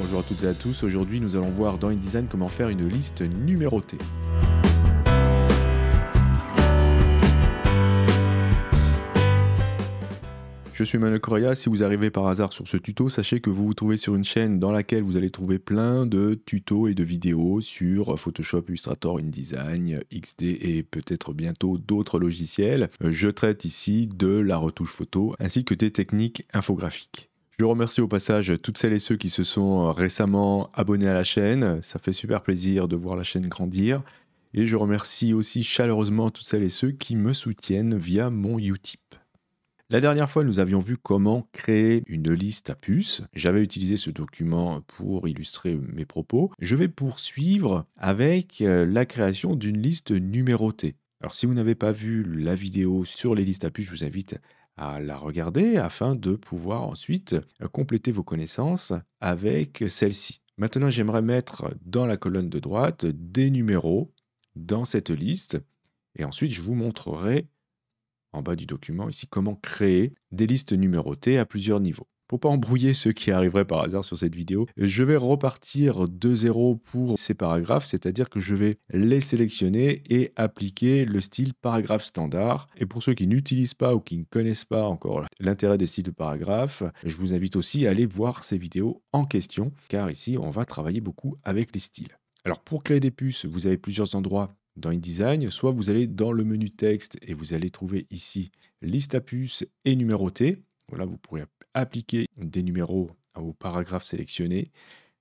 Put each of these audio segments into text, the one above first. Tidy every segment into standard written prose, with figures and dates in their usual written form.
Bonjour à toutes et à tous, aujourd'hui nous allons voir dans InDesign comment faire une liste numérotée. Je suis Manuel Correa, si vous arrivez par hasard sur ce tuto, sachez que vous vous trouvez sur une chaîne dans laquelle vous allez trouver plein de tutos et de vidéos sur Photoshop, Illustrator, InDesign, XD et peut-être bientôt d'autres logiciels. Je traite ici de la retouche photo ainsi que des techniques infographiques. Je remercie au passage toutes celles et ceux qui se sont récemment abonnés à la chaîne, ça fait super plaisir de voir la chaîne grandir. Et je remercie aussi chaleureusement toutes celles et ceux qui me soutiennent via mon Utip. La dernière fois, nous avions vu comment créer une liste à puces. J'avais utilisé ce document pour illustrer mes propos. Je vais poursuivre avec la création d'une liste numérotée. Alors si vous n'avez pas vu la vidéo sur les listes à puces, je vous invite à la regarder afin de pouvoir ensuite compléter vos connaissances avec celle-ci. Maintenant, j'aimerais mettre dans la colonne de droite des numéros dans cette liste et ensuite je vous montrerai en bas du document ici comment créer des listes numérotées à plusieurs niveaux. Pour pas embrouiller ceux qui arriveraient par hasard sur cette vidéo, je vais repartir de zéro pour ces paragraphes, c'est-à-dire que je vais les sélectionner et appliquer le style paragraphe standard. Et pour ceux qui n'utilisent pas ou qui ne connaissent pas encore l'intérêt des styles de paragraphes, je vous invite aussi à aller voir ces vidéos en question, car ici on va travailler beaucoup avec les styles. Alors pour créer des puces, vous avez plusieurs endroits dans InDesign, soit vous allez dans le menu texte et vous allez trouver ici liste à puces et numérotée. Voilà, vous pourrez appliquer des numéros aux paragraphes sélectionnés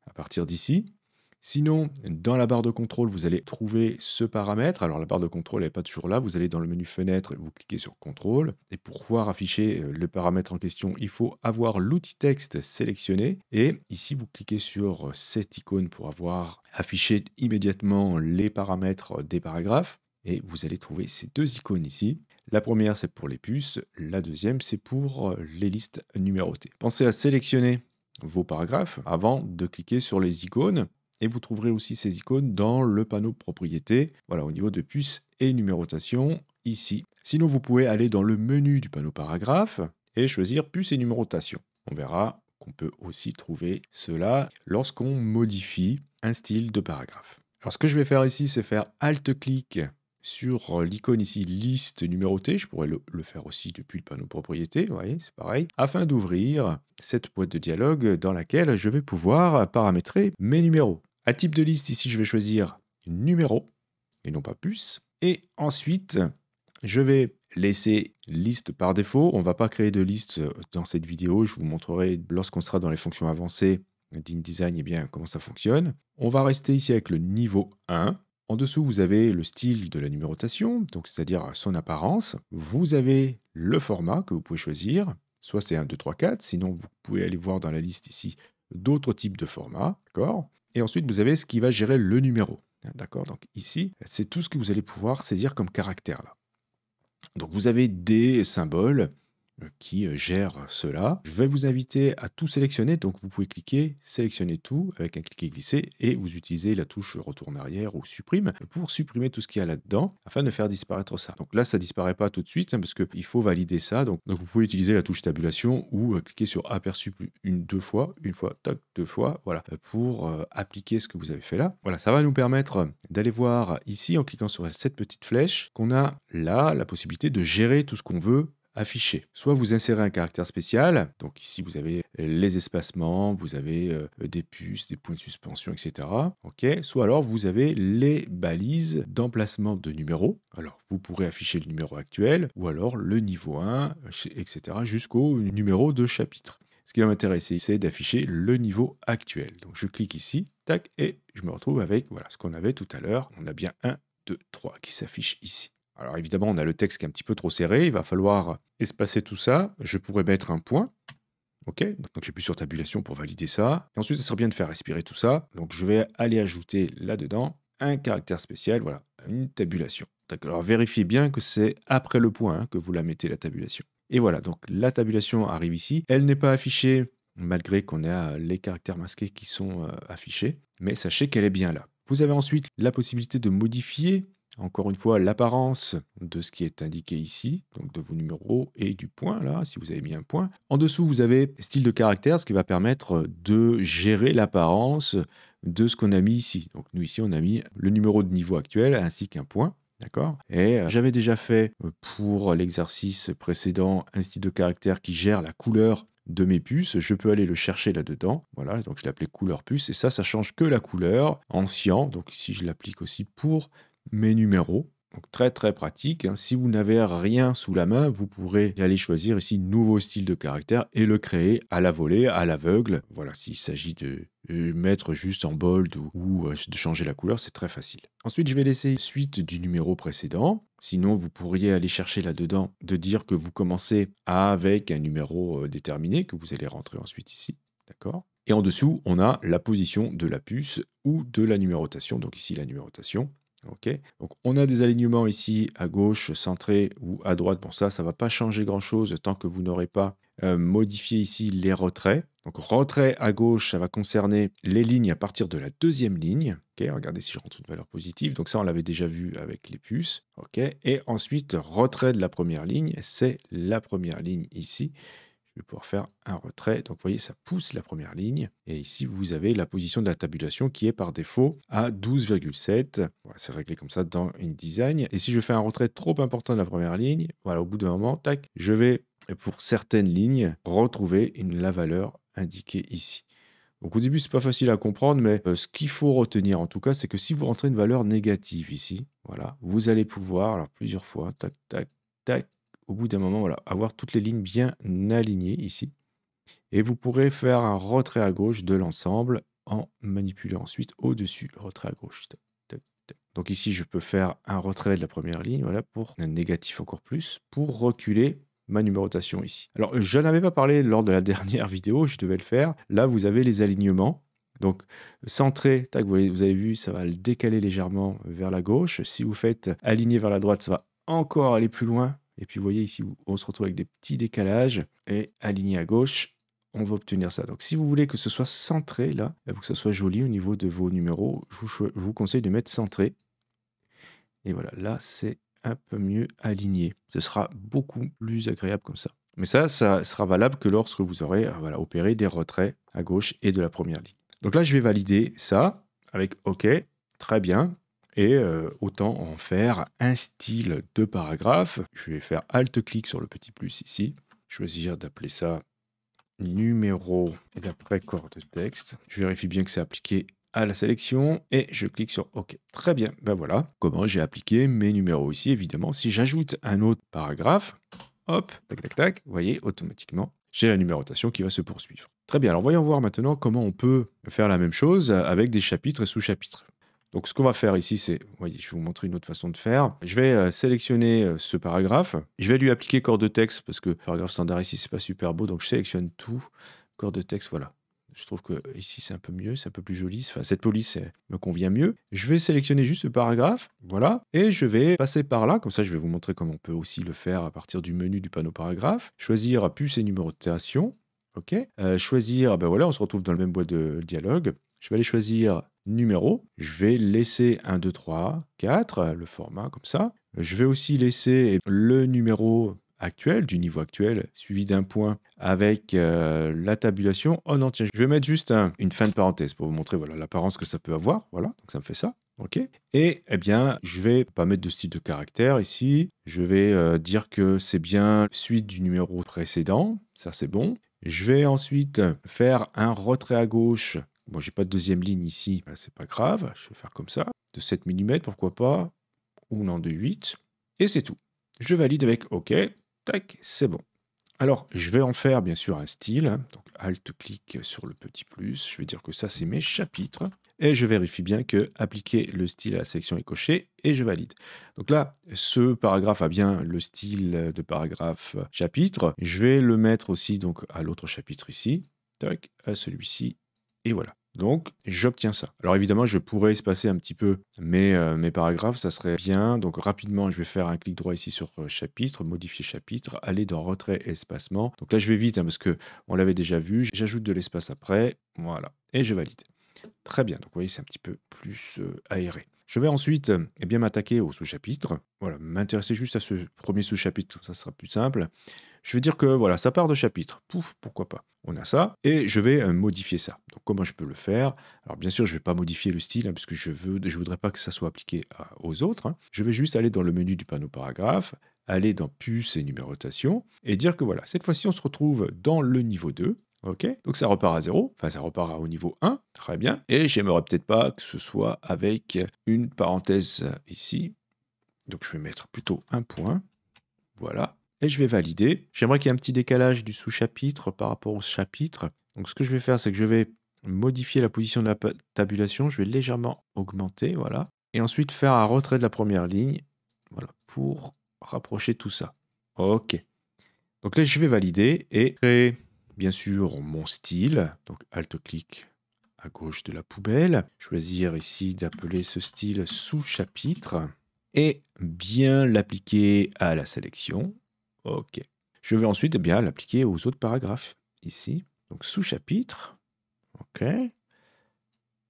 à partir d'ici. Sinon, dans la barre de contrôle, vous allez trouver ce paramètre. Alors la barre de contrôle n'est pas toujours là. Vous allez dans le menu fenêtre, vous cliquez sur contrôle. Et pour pouvoir afficher le paramètre en question, il faut avoir l'outil texte sélectionné. Et ici, vous cliquez sur cette icône pour avoir affiché immédiatement les paramètres des paragraphes. Et vous allez trouver ces deux icônes ici. La première, c'est pour les puces. La deuxième, c'est pour les listes numérotées. Pensez à sélectionner vos paragraphes avant de cliquer sur les icônes. Et vous trouverez aussi ces icônes dans le panneau propriétés, voilà, au niveau de puces et numérotation, ici. Sinon, vous pouvez aller dans le menu du panneau paragraphe et choisir puces et numérotation. On verra qu'on peut aussi trouver cela lorsqu'on modifie un style de paragraphe. Alors, ce que je vais faire ici, c'est faire Alt-clic sur l'icône ici, liste numérotée. Je pourrais le faire aussi depuis le panneau propriété, vous voyez, c'est pareil, afin d'ouvrir cette boîte de dialogue dans laquelle je vais pouvoir paramétrer mes numéros. À type de liste, ici, je vais choisir numéro et non pas puce. Et ensuite, je vais laisser liste par défaut. On ne va pas créer de liste dans cette vidéo. Je vous montrerai lorsqu'on sera dans les fonctions avancées d'InDesign eh bien, comment ça fonctionne. On va rester ici avec le niveau 1. En dessous, vous avez le style de la numérotation, donc c'est-à-dire son apparence. Vous avez le format que vous pouvez choisir. Soit c'est 1, 2, 3, 4. Sinon, vous pouvez aller voir dans la liste ici d'autres types de formats. D'accord ? Et ensuite, vous avez ce qui va gérer le numéro. D'accord ? Donc ici, c'est tout ce que vous allez pouvoir saisir comme caractère là. Donc vous avez des symboles qui gèrent cela. Je vais vous inviter à tout sélectionner, donc vous pouvez cliquer, sélectionner tout avec un cliquer glisser et vous utilisez la touche retour en arrière ou supprime pour supprimer tout ce qu'il y a là-dedans afin de faire disparaître ça. Donc là, ça ne disparaît pas tout de suite parce qu'il faut valider ça. Donc vous pouvez utiliser la touche tabulation ou cliquer sur aperçu deux fois, tac, deux fois, voilà, pour appliquer ce que vous avez fait là. Voilà, ça va nous permettre d'aller voir ici en cliquant sur cette petite flèche qu'on a là la possibilité de gérer tout ce qu'on veut afficher. Soit vous insérez un caractère spécial, donc ici vous avez les espacements, vous avez des puces, des points de suspension, etc. Okay. Soit alors vous avez les balises d'emplacement de numéros. Alors vous pourrez afficher le numéro actuel, ou alors le niveau 1, etc. jusqu'au numéro de chapitre. Ce qui va m'intéresser, c'est d'afficher le niveau actuel. Donc je clique ici, tac, et je me retrouve avec voilà, ce qu'on avait tout à l'heure. On a bien 1, 2, 3 qui s'affiche ici. Alors évidemment, on a le texte qui est un petit peu trop serré, il va falloir espacer tout ça. Je pourrais mettre un point, ok, donc j'appuie sur tabulation pour valider ça. Et ensuite, ça serait bien de faire respirer tout ça. Donc je vais aller ajouter là-dedans un caractère spécial, voilà, une tabulation. Alors vérifiez bien que c'est après le point que vous la mettez, la tabulation. Et voilà, donc la tabulation arrive ici. Elle n'est pas affichée, malgré qu'on a les caractères masqués qui sont affichés, mais sachez qu'elle est bien là. Vous avez ensuite la possibilité de modifier encore une fois, l'apparence de ce qui est indiqué ici, donc de vos numéros et du point, là, si vous avez mis un point. En dessous, vous avez style de caractère, ce qui va permettre de gérer l'apparence de ce qu'on a mis ici. Donc nous, ici, on a mis le numéro de niveau actuel ainsi qu'un point. D'accord. Et j'avais déjà fait pour l'exercice précédent un style de caractère qui gère la couleur de mes puces. Je peux aller le chercher là-dedans. Voilà, donc je l'ai appelé couleur puce. Et ça change que la couleur en cyan. Donc ici, je l'applique aussi pour mes numéros. Donc très très pratique, hein. Si vous n'avez rien sous la main, vous pourrez aller choisir ici nouveau style de caractère et le créer à la volée, à l'aveugle. Voilà, s'il s'agit de mettre juste en bold ou de changer la couleur, c'est très facile. Ensuite, je vais laisser suite du numéro précédent. Sinon, vous pourriez aller chercher là-dedans de dire que vous commencez avec un numéro déterminé que vous allez rentrer ensuite ici. D'accord. Et en dessous, on a la position de la puce ou de la numérotation. Donc ici, la numérotation. Ok, donc on a des alignements ici à gauche, centré ou à droite. Bon, ça ne va pas changer grand-chose tant que vous n'aurez pas modifié ici les retraits. Donc retrait à gauche, ça va concerner les lignes à partir de la deuxième ligne. Ok, regardez si je rentre une valeur positive. Donc ça, on l'avait déjà vu avec les puces. Ok, et ensuite, retrait de la première ligne, c'est la première ligne ici. Je vais pouvoir faire un retrait. Donc, vous voyez, ça pousse la première ligne. Et ici, vous avez la position de la tabulation qui est par défaut à 12,7. Voilà, c'est réglé comme ça dans InDesign. Et si je fais un retrait trop important de la première ligne, voilà, au bout d'un moment, tac, je vais, pour certaines lignes, retrouver la valeur indiquée ici. Donc au début, c'est pas facile à comprendre, mais ce qu'il faut retenir en tout cas, c'est que si vous rentrez une valeur négative ici, voilà, vous allez pouvoir, alors plusieurs fois, tac, tac, tac, au bout d'un moment, voilà, avoir toutes les lignes bien alignées ici. Et vous pourrez faire un retrait à gauche de l'ensemble en manipulant ensuite au-dessus, le retrait à gauche. Tac, tac, tac. Donc ici, je peux faire un retrait de la première ligne, voilà, pour un négatif encore plus, pour reculer ma numérotation ici. Alors, je n'avais pas parlé lors de la dernière vidéo, je devais le faire. Là, vous avez les alignements. Donc, centré, tac, vous avez vu, ça va le décaler légèrement vers la gauche. Si vous faites aligner vers la droite, ça va encore aller plus loin. Et puis, vous voyez ici, on se retrouve avec des petits décalages. Et aligné à gauche, on va obtenir ça. Donc, si vous voulez que ce soit centré, là, pour que ça soit joli au niveau de vos numéros, je vous conseille de mettre centré. Et voilà, là, c'est un peu mieux aligné. Ce sera beaucoup plus agréable comme ça. Mais ça sera valable que lorsque vous aurez voilà, opéré des retraits à gauche et de la première ligne. Donc là, je vais valider ça avec OK, très bien. Et autant en faire un style de paragraphe. Je vais faire Alt-clic sur le petit plus ici. Choisir d'appeler ça numéro et d'après corps de texte. Je vérifie bien que c'est appliqué à la sélection et je clique sur OK. Très bien, ben voilà comment j'ai appliqué mes numéros ici. Évidemment, si j'ajoute un autre paragraphe, hop, tac, tac, tac, vous voyez, automatiquement, j'ai la numérotation qui va se poursuivre. Très bien, alors voyons voir maintenant comment on peut faire la même chose avec des chapitres et sous-chapitres. Donc ce qu'on va faire ici, c'est, vous voyez, je vais vous montrer une autre façon de faire. Je vais sélectionner ce paragraphe. Je vais lui appliquer corps de texte parce que le paragraphe standard ici, c'est pas super beau. Donc je sélectionne tout, corps de texte, voilà. Je trouve que ici c'est un peu mieux, c'est un peu plus joli. Enfin, cette police me convient mieux. Je vais sélectionner juste ce paragraphe, voilà, et je vais passer par là. Comme ça, je vais vous montrer comment on peut aussi le faire à partir du menu du panneau paragraphe. Choisir puce et numérotation. OK. Choisir, ben voilà, on se retrouve dans le même boîte de dialogue. Je vais aller choisir numéro. Je vais laisser 1, 2, 3, 4, le format comme ça. Je vais aussi laisser le numéro actuel, du niveau actuel, suivi d'un point avec la tabulation en entier. Je vais mettre juste une fin de parenthèse pour vous montrer voilà, l'apparence que ça peut avoir. Voilà, donc ça me fait ça. OK. Et eh bien, je vais pas mettre de style de caractère ici. Je vais dire que c'est bien suite du numéro précédent. Ça, c'est bon. Je vais ensuite faire un retrait à gauche. Bon, j'ai pas de deuxième ligne ici, ben, c'est pas grave. Je vais faire comme ça. De 7 mm, pourquoi pas. Ou non, de 8. Et c'est tout. Je valide avec OK. Tac, c'est bon. Alors, je vais en faire bien sûr un style. Donc, Alt-clic sur le petit plus. Je vais dire que ça, c'est mes chapitres. Et je vérifie bien que appliquer le style à la sélection est coché et je valide. Donc là, ce paragraphe a bien le style de paragraphe chapitre. Je vais le mettre aussi donc à l'autre chapitre ici. Tac, à celui-ci. Et voilà. Donc, j'obtiens ça. Alors évidemment, je pourrais espacer un petit peu mes paragraphes, ça serait bien. Donc rapidement, je vais faire un clic droit ici sur chapitre, modifier chapitre, aller dans retrait espacement. Donc là, je vais vite parce que on l'avait déjà vu. J'ajoute de l'espace après, voilà, et je valide. Très bien, donc vous voyez, c'est un petit peu plus aéré. Je vais ensuite eh bien, m'attaquer au sous-chapitre. Voilà, m'intéresser juste à ce premier sous-chapitre, ça sera plus simple. Je vais dire que voilà, ça part de chapitre. Pouf, pourquoi pas. On a ça, et je vais modifier ça. Donc comment je peux le faire? Alors bien sûr, je ne vais pas modifier le style, hein, puisque je voudrais pas que ça soit appliqué aux autres. Hein. Je vais juste aller dans le menu du panneau paragraphe, aller dans puce et numérotation, et dire que voilà, cette fois-ci, on se retrouve dans le niveau 2. Ok, donc ça repart à 0, enfin ça repart au niveau 1, très bien. Et j'aimerais peut-être pas que ce soit avec une parenthèse ici. Donc je vais mettre plutôt un point, voilà. Et je vais valider. J'aimerais qu'il y ait un petit décalage du sous-chapitre par rapport au chapitre. Donc ce que je vais faire, c'est que je vais modifier la position de la tabulation. Je vais légèrement augmenter, voilà. Et ensuite faire un retrait de la première ligne, voilà, pour rapprocher tout ça. Ok. Donc là, je vais valider et créer, bien sûr, mon style. Donc Alt-clic à gauche de la poubelle. Choisir ici d'appeler ce style sous-chapitre. Et bien l'appliquer à la sélection. Ok. Je vais ensuite bien l'appliquer aux autres paragraphes. Ici. Donc sous-chapitre. Ok.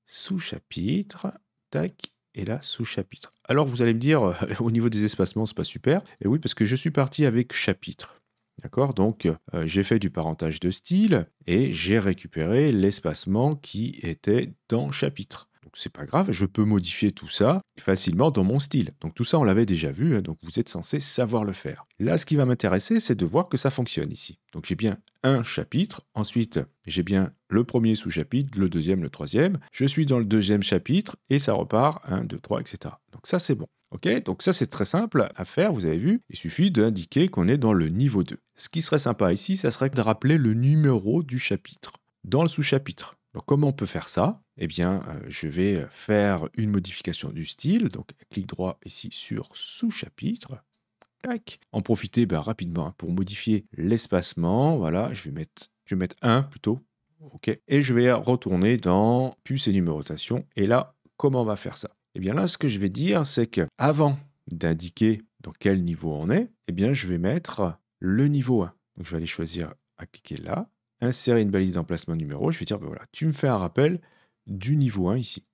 Sous-chapitre. Tac. Et là, sous-chapitre. Alors vous allez me dire, au niveau des espacements, c'est pas super. Et oui, parce que je suis parti avec chapitre. D'accord? Donc j'ai fait du parentage de style et j'ai récupéré l'espacement qui était dans chapitre. Donc c'est pas grave, je peux modifier tout ça facilement dans mon style. Donc tout ça, on l'avait déjà vu, hein, donc vous êtes censé savoir le faire. Là, ce qui va m'intéresser, c'est de voir que ça fonctionne ici. Donc j'ai bien un chapitre, ensuite j'ai bien le premier sous-chapitre, le deuxième, le troisième. Je suis dans le deuxième chapitre et ça repart 1, 2, 3, etc. Donc ça, c'est bon. Ok, donc ça c'est très simple à faire, vous avez vu, il suffit d'indiquer qu'on est dans le niveau 2. Ce qui serait sympa ici, ça serait de rappeler le numéro du chapitre dans le sous-chapitre. Donc comment on peut faire ça? Eh bien, je vais faire une modification du style, donc clic droit ici sur sous-chapitre. En profiter rapidement pour modifier l'espacement, voilà, je vais mettre 1 plutôt, ok, et je vais retourner dans puce et numérotation, et là, comment on va faire ça? Eh bien là, ce que je vais dire, c'est que avant d'indiquer dans quel niveau on est, eh bien je vais mettre le niveau 1. Donc je vais aller choisir à cliquer là, insérer une balise d'emplacement numéro, je vais dire, ben voilà, tu me fais un rappel du niveau 1 ici.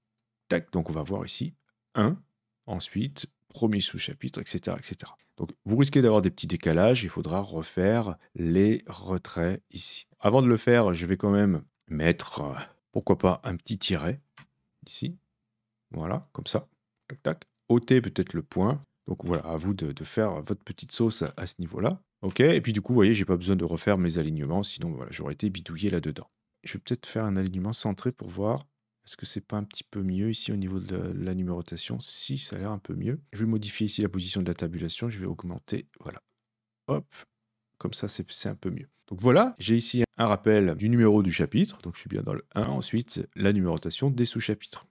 Tac, donc on va voir ici 1, ensuite premier sous-chapitre, etc., etc. Donc vous risquez d'avoir des petits décalages, il faudra refaire les retraits ici. Avant de le faire, je vais quand même mettre, pourquoi pas, un petit tiret ici. Voilà, comme ça. Tac, tac. ôter peut-être le point. Donc voilà, à vous de faire votre petite sauce à ce niveau-là. Ok, et puis du coup, vous voyez, j'ai pas besoin de refaire mes alignements, sinon voilà, j'aurais été bidouillé là-dedans. Je vais peut-être faire un alignement centré pour voir, est-ce que c'est pas un petit peu mieux ici au niveau de la numérotation? Si, ça a l'air un peu mieux. Je vais modifier ici la position de la tabulation, je vais augmenter, voilà. Hop, comme ça, c'est un peu mieux. Donc voilà, j'ai ici un rappel du numéro du chapitre, donc je suis bien dans le 1. Ensuite, la numérotation des sous-chapitres.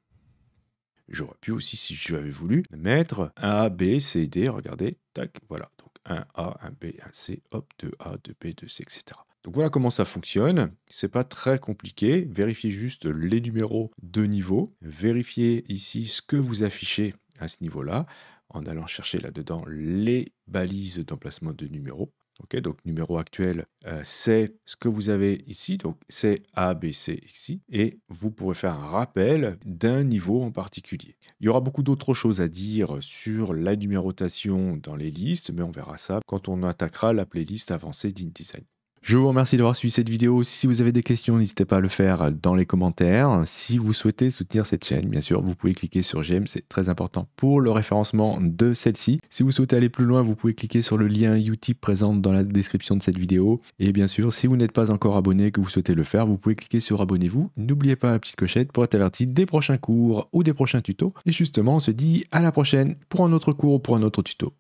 J'aurais pu aussi, si je l'avais voulu, mettre A, B, C, D, regardez, tac, voilà. Donc 1A, 1B, 1C, hop, 2A, 2B, 2C, etc. Donc voilà comment ça fonctionne. C'est pas très compliqué. Vérifiez juste les numéros de niveau. Vérifiez ici ce que vous affichez à ce niveau-là en allant chercher là-dedans les balises d'emplacement de numéros. Okay, donc numéro actuel, c'est ce que vous avez ici, donc c'est A, B, C ici, et vous pourrez faire un rappel d'un niveau en particulier. Il y aura beaucoup d'autres choses à dire sur la numérotation dans les listes, mais on verra ça quand on attaquera la playlist avancée d'InDesign. Je vous remercie d'avoir suivi cette vidéo. Si vous avez des questions, n'hésitez pas à le faire dans les commentaires. Si vous souhaitez soutenir cette chaîne, bien sûr, vous pouvez cliquer sur j'aime, c'est très important pour le référencement de celle-ci. Si vous souhaitez aller plus loin, vous pouvez cliquer sur le lien Utip présent dans la description de cette vidéo. Et bien sûr, si vous n'êtes pas encore abonné, que vous souhaitez le faire, vous pouvez cliquer sur abonnez-vous. N'oubliez pas la petite clochette pour être averti des prochains cours ou des prochains tutos. Et justement, on se dit à la prochaine pour un autre cours ou pour un autre tuto.